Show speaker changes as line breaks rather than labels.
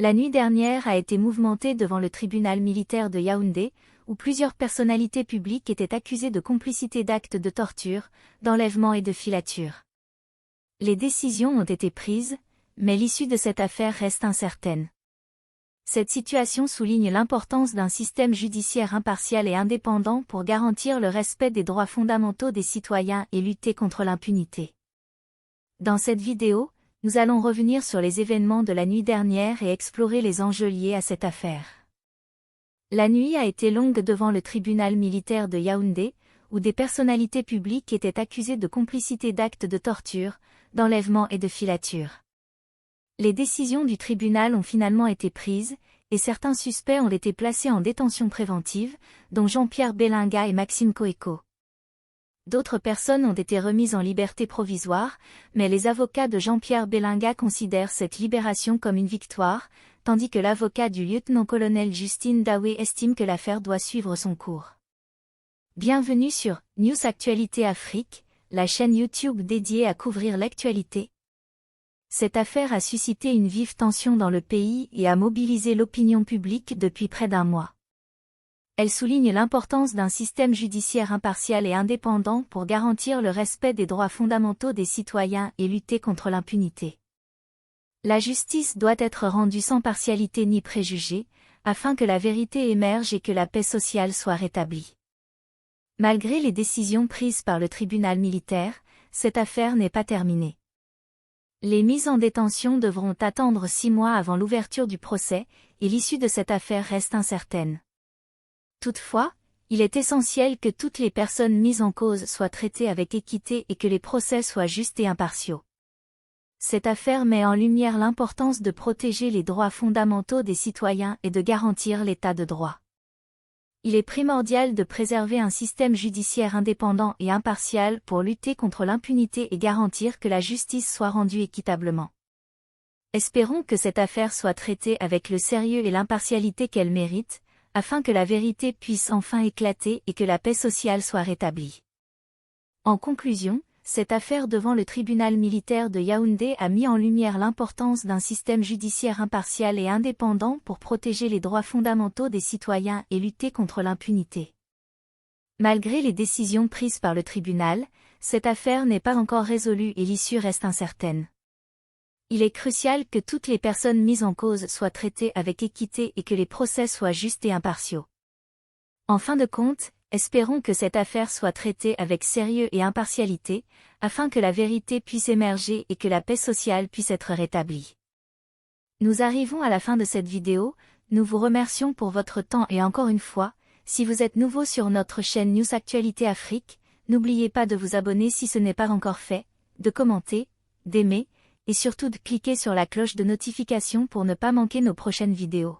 La nuit dernière a été mouvementée devant le tribunal militaire de Yaoundé, où plusieurs personnalités publiques étaient accusées de complicité d'actes de torture, d'enlèvement et de filature. Les décisions ont été prises, mais l'issue de cette affaire reste incertaine. Cette situation souligne l'importance d'un système judiciaire impartial et indépendant pour garantir le respect des droits fondamentaux des citoyens et lutter contre l'impunité. Dans cette vidéo, nous allons revenir sur les événements de la nuit dernière et explorer les enjeux liés à cette affaire. La nuit a été longue devant le tribunal militaire de Yaoundé, où des personnalités publiques étaient accusées de complicité d'actes de torture, d'enlèvement et de filature. Les décisions du tribunal ont finalement été prises, et certains suspects ont été placés en détention préventive, dont Jean-Pierre Belinga et Maxime Coeco. D'autres personnes ont été remises en liberté provisoire, mais les avocats de Jean-Pierre Belinga considèrent cette libération comme une victoire, tandis que l'avocat du lieutenant-colonel Justine Dawe estime que l'affaire doit suivre son cours. Bienvenue sur News Actualité Afrique, la chaîne YouTube dédiée à couvrir l'actualité. Cette affaire a suscité une vive tension dans le pays et a mobilisé l'opinion publique depuis près d'un mois. Elle souligne l'importance d'un système judiciaire impartial et indépendant pour garantir le respect des droits fondamentaux des citoyens et lutter contre l'impunité. La justice doit être rendue sans partialité ni préjugés, afin que la vérité émerge et que la paix sociale soit rétablie. Malgré les décisions prises par le tribunal militaire, cette affaire n'est pas terminée. Les mises en détention devront attendre 6 mois avant l'ouverture du procès, et l'issue de cette affaire reste incertaine. Toutefois, il est essentiel que toutes les personnes mises en cause soient traitées avec équité et que les procès soient justes et impartiaux. Cette affaire met en lumière l'importance de protéger les droits fondamentaux des citoyens et de garantir l'état de droit. Il est primordial de préserver un système judiciaire indépendant et impartial pour lutter contre l'impunité et garantir que la justice soit rendue équitablement. Espérons que cette affaire soit traitée avec le sérieux et l'impartialité qu'elle mérite, afin que la vérité puisse enfin éclater et que la paix sociale soit rétablie. En conclusion, cette affaire devant le tribunal militaire de Yaoundé a mis en lumière l'importance d'un système judiciaire impartial et indépendant pour protéger les droits fondamentaux des citoyens et lutter contre l'impunité. Malgré les décisions prises par le tribunal, cette affaire n'est pas encore résolue et l'issue reste incertaine. Il est crucial que toutes les personnes mises en cause soient traitées avec équité et que les procès soient justes et impartiaux. En fin de compte, espérons que cette affaire soit traitée avec sérieux et impartialité, afin que la vérité puisse émerger et que la paix sociale puisse être rétablie. Nous arrivons à la fin de cette vidéo, nous vous remercions pour votre temps et encore une fois, si vous êtes nouveau sur notre chaîne News Actualité Afrique, n'oubliez pas de vous abonner si ce n'est pas encore fait, de commenter, d'aimer, et surtout de cliquer sur la cloche de notification pour ne pas manquer nos prochaines vidéos.